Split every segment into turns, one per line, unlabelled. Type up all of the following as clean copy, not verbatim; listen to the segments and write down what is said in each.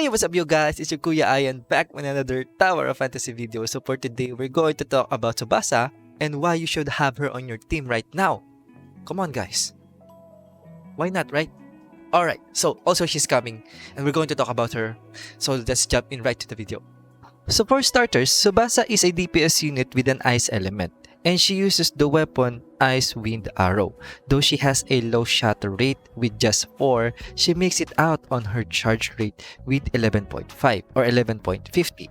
Hey, what's up you guys? It's your Kuya Ayan back with another Tower of Fantasy video. So for today, we're going to talk about Tsubasa and why you should have her on your team right now. Come on guys. Why not, right? Alright, so also she's coming and we're going to talk about her. So let's jump in right to the video. So for starters, Tsubasa is a DPS unit with an ice element. And she uses the weapon Ice Wind Arrow. Though she has a low shatter rate with just 4, she makes it out on her charge rate with 11.5 or 11.50.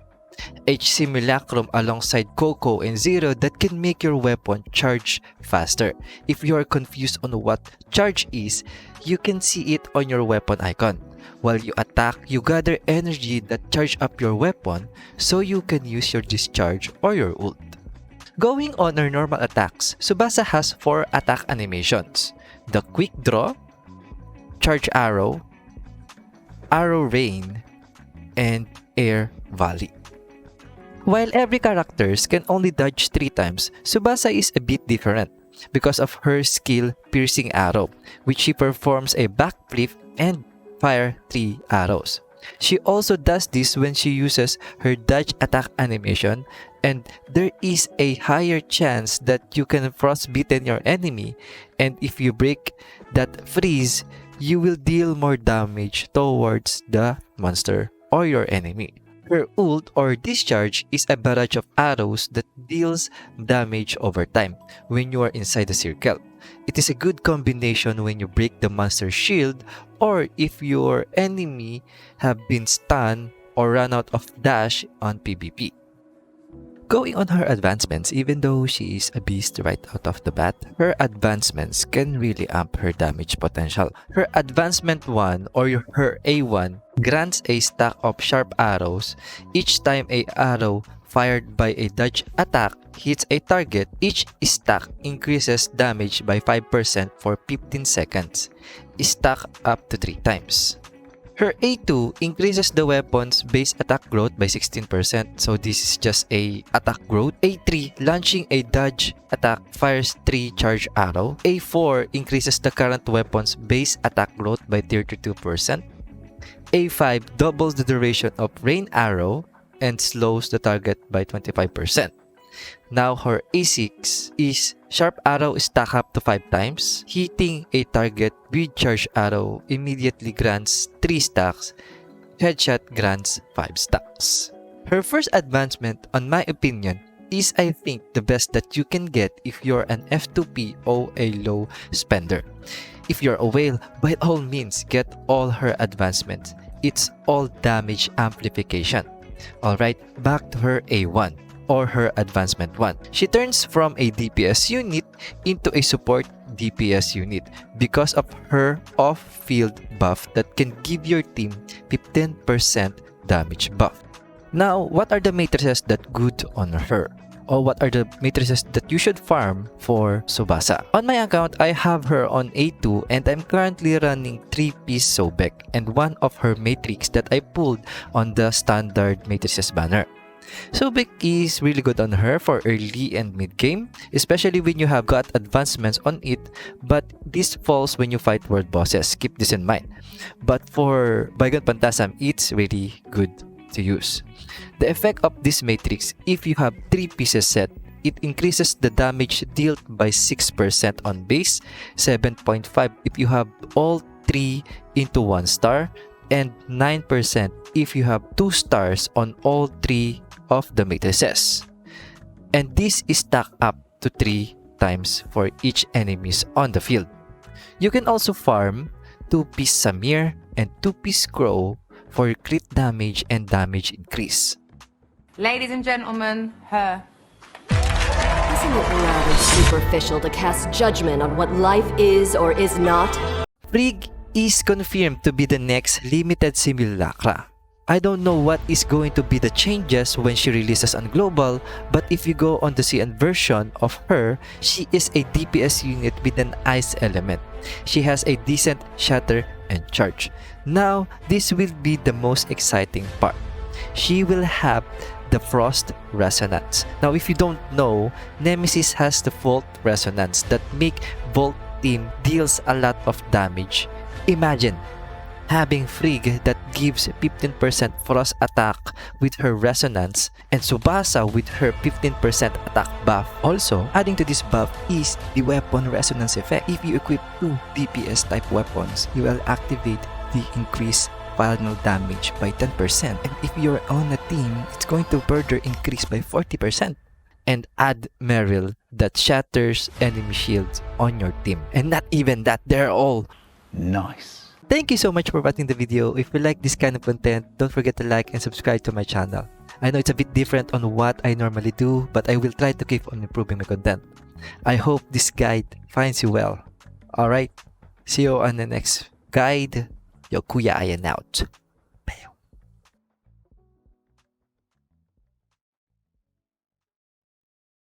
H Simulacrum alongside Coco and Zero that can make your weapon charge faster. If you are confused on what charge is, you can see it on your weapon icon. While you attack, you gather energy that charge up your weapon so you can use your discharge or your ult. Going on her normal attacks, Tsubasa has 4 attack animations: the Quick Draw, Charge Arrow, Arrow Rain, and Air Volley. While every characters can only dodge 3 times, Tsubasa is a bit different because of her skill Piercing Arrow, which she performs a backflip and fire 3 arrows. She also does this when she uses her dodge attack animation, and there is a higher chance that you can frostbitten your enemy, and if you break that freeze, you will deal more damage towards the monster or your enemy. Her ult or discharge is a barrage of arrows that deals damage over time when you are inside the circle. It is a good combination when you break the monster's shield or if your enemy have been stunned or run out of dash on PvP. Going on her advancements, even though she is a beast right out of the bat, her advancements can really amp her damage potential. Her advancement 1 or her A1 grants a stack of sharp arrows. Each time a arrow fired by a dodge attack hits a target, each stack increases damage by 5% for 15 seconds, stack up to 3 times. Her A2 increases the weapon's base attack growth by 16%, so this is just a attack growth. A3, launching a dodge attack, fires 3 charge arrow. A4 increases the current weapon's base attack growth by 32%. A5 doubles the duration of rain arrow and slows the target by 25%. Now her A6 is sharp arrow stack up to 5 times. Hitting a target with charge arrow immediately grants 3 stacks. Headshot grants 5 stacks. Her first advancement, on my opinion, is I think the best that you can get if you're an F2P or a low spender. If you're a whale, by all means get all her advancements. It's all damage amplification. Alright, back to her A1 or her advancement 1. She turns from a DPS unit into a support DPS unit because of her off-field buff that can give your team 15% damage buff. Now, what are the matrices that good on her? Or what are the matrices that you should farm for Tsubasa? On my account, I have her on A2 and I'm currently running 3-piece Sobek and one of her matrix that I pulled on the standard matrices banner. Sobek is really good on her for early and mid game, especially when you have got advancements on it, but this falls when you fight world bosses, keep this in mind. But for Baygon Pantasam, it's really good to use. The effect of this matrix, if you have 3 pieces set, it increases the damage dealt by 6% on base, 7.5 if you have all 3 into 1 star, and 9% if you have 2 stars on all 3 of the matrices. And this is stacked up to 3 times for each enemies on the field. You can also farm 2-piece Samir and 2-piece Crow for crit damage and damage increase.
Ladies and gentlemen, her.
Isn't it rather superficial to cast judgment on what life is or is not?
Frigg is confirmed to be the next limited simulacra. I don't know what is going to be the changes when she releases on global, but if you go on the CN version of her, she is a DPS unit with an ice element. She has a decent shatter and charge. Now, this will be the most exciting part. She will have the frost resonance. Now, if you don't know, Nemesis has the Volt resonance that make Volt team deals a lot of damage. Imagine having Frigg that gives 15% frost attack with her resonance, and Tsubasa with her 15% attack buff. Also, adding to this buff is the weapon resonance effect. If you equip 2 DPS type weapons, you will activate the increased final damage by 10%, and if you're on a team, it's going to further increase by 40%. And add Meryl that shatters enemy shields on your team. And not even that, they're all
Nice.
Thank you so much for watching the video. If you like this kind of content, don't forget to like and subscribe to my channel. I know it's a bit different on what I normally do, but I will try to keep on improving my content. I hope this guide finds you well. Alright, see you on the next guide. Yo Kuya Ayan out.